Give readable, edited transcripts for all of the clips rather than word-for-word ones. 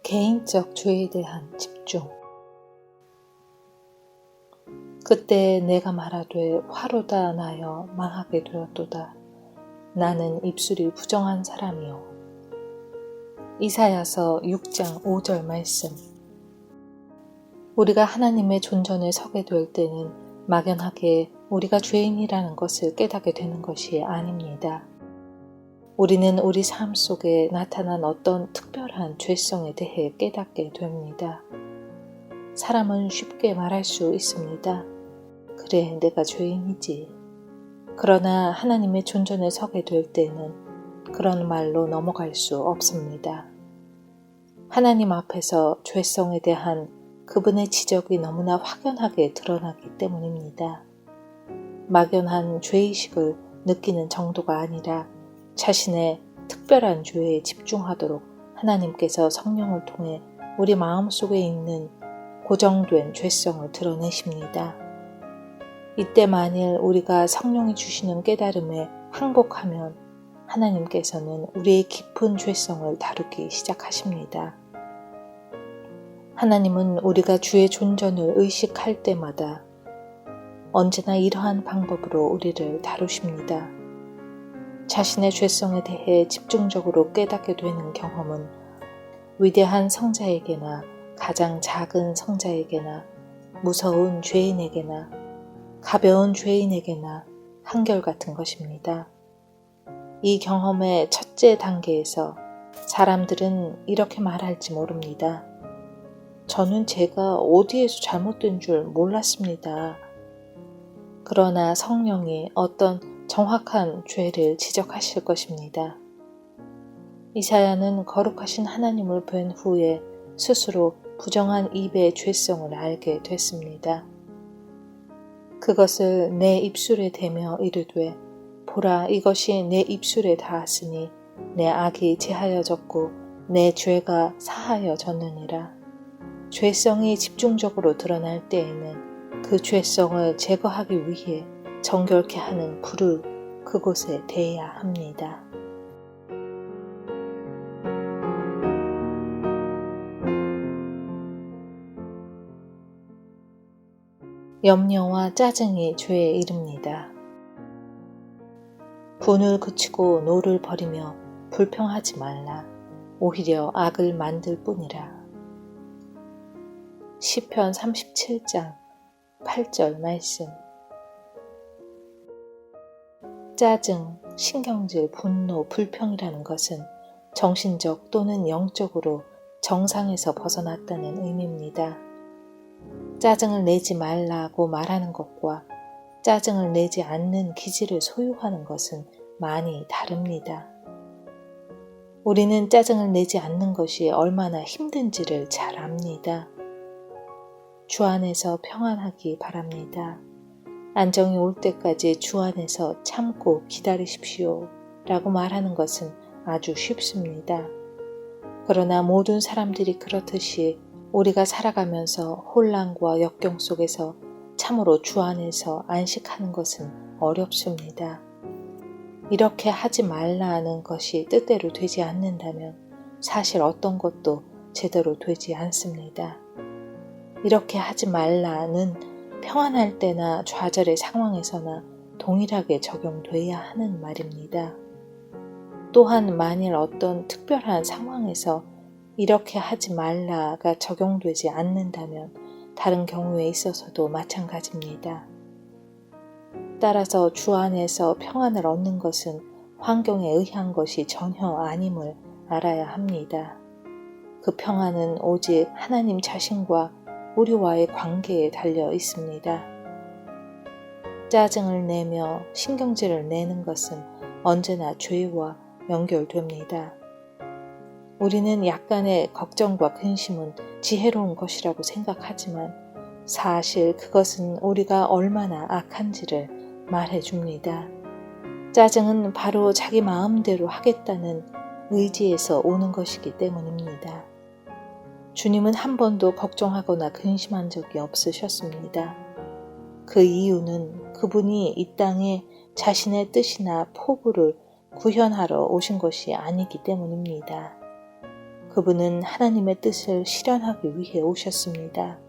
개인적 죄에 대한 집중. 그때 내가 말하되 화로다 나여 망하게 되었도다. 나는 입술이 부정한 사람이요. 이사야서 6장 5절 말씀. 우리가 하나님의 존전에 서게 될 때는 막연하게 우리가 죄인이라는 것을 깨닫게 되는 것이 아닙니다. 우리는 우리 삶 속에 나타난 어떤 특별한 죄성에 대해 깨닫게 됩니다. 사람은 쉽게 말할 수 있습니다. 그래, 내가 죄인이지. 그러나 하나님의 존전에 서게 될 때는 그런 말로 넘어갈 수 없습니다. 하나님 앞에서 죄성에 대한 그분의 지적이 너무나 확연하게 드러나기 때문입니다. 막연한 죄의식을 느끼는 정도가 아니라 자신의 특별한 죄에 집중하도록 하나님께서 성령을 통해 우리 마음속에 있는 고정된 죄성을 드러내십니다. 이때 만일 우리가 성령이 주시는 깨달음에 항복하면 하나님께서는 우리의 깊은 죄성을 다루기 시작하십니다. 하나님은 우리가 주의 존전을 의식할 때마다 언제나 이러한 방법으로 우리를 다루십니다. 자신의 죄성에 대해 집중적으로 깨닫게 되는 경험은 위대한 성자에게나 가장 작은 성자에게나 무서운 죄인에게나 가벼운 죄인에게나 한결같은 것입니다. 이 경험의 첫째 단계에서 사람들은 이렇게 말할지 모릅니다. 저는 제가 어디에서 잘못된 줄 몰랐습니다. 그러나 성령이 어떤 정확한 죄를 지적하실 것입니다. 이사야는 거룩하신 하나님을 뵌 후에 스스로 부정한 입의 죄성을 알게 됐습니다. 그것을 내 입술에 대며 이르되 보라 이것이 내 입술에 닿았으니 내 악이 제하여졌고 내 죄가 사하여졌느니라. 죄성이 집중적으로 드러날 때에는 그 죄성을 제거하기 위해 정결케 하는 불을 그곳에 대야 합니다. 염려와 짜증이 죄에 이릅니다. 분을 그치고 노를 버리며 불평하지 말라. 오히려 악을 만들 뿐이라. 시편 37장 8절 말씀. 짜증, 신경질, 분노, 불평이라는 것은 정신적 또는 영적으로 정상에서 벗어났다는 의미입니다. 짜증을 내지 말라고 말하는 것과 짜증을 내지 않는 기질을 소유하는 것은 많이 다릅니다. 우리는 짜증을 내지 않는 것이 얼마나 힘든지를 잘 압니다. 주 안에서 평안하기 바랍니다. 안정이 올 때까지 주 안에서 참고 기다리십시오 라고 말하는 것은 아주 쉽습니다. 그러나 모든 사람들이 그렇듯이 우리가 살아가면서 혼란과 역경 속에서 참으로 주 안에서 안식하는 것은 어렵습니다. 이렇게 하지 말라는 것이 뜻대로 되지 않는다면 사실 어떤 것도 제대로 되지 않습니다. 이렇게 하지 말라는 평안할 때나 좌절의 상황에서나 동일하게 적용돼야 하는 말입니다. 또한 만일 어떤 특별한 상황에서 이렇게 하지 말라가 적용되지 않는다면 다른 경우에 있어서도 마찬가지입니다. 따라서 주 안에서 평안을 얻는 것은 환경에 의한 것이 전혀 아님을 알아야 합니다. 그 평안은 오직 하나님 자신과 우리와의 관계에 달려 있습니다. 짜증을 내며 신경질을 내는 것은 언제나 죄와 연결됩니다. 우리는 약간의 걱정과 근심은 지혜로운 것이라고 생각하지만 사실 그것은 우리가 얼마나 악한지를 말해줍니다. 짜증은 바로 자기 마음대로 하겠다는 의지에서 오는 것이기 때문입니다. 주님은 한 번도 걱정하거나 근심한 적이 없으셨습니다. 그 이유는 그분이 이 땅에 자신의 뜻이나 포부를 구현하러 오신 것이 아니기 때문입니다. 그분은 하나님의 뜻을 실현하기 위해 오셨습니다.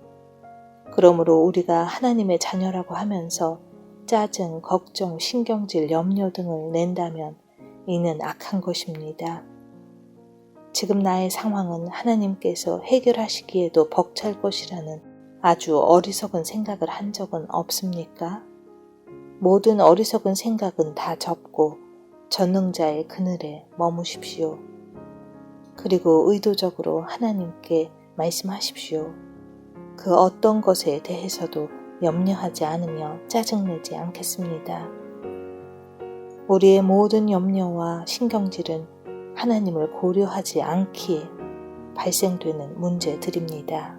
그러므로 우리가 하나님의 자녀라고 하면서 짜증, 걱정, 신경질, 염려 등을 낸다면 이는 악한 것입니다. 지금 나의 상황은 하나님께서 해결하시기에도 벅찰 것이라는 아주 어리석은 생각을 한 적은 없습니까? 모든 어리석은 생각은 다 접고 전능자의 그늘에 머무십시오. 그리고 의도적으로 하나님께 말씀하십시오. 그 어떤 것에 대해서도 염려하지 않으며 짜증내지 않겠습니다. 우리의 모든 염려와 신경질은 하나님을 고려하지 않기에 발생되는 문제들입니다.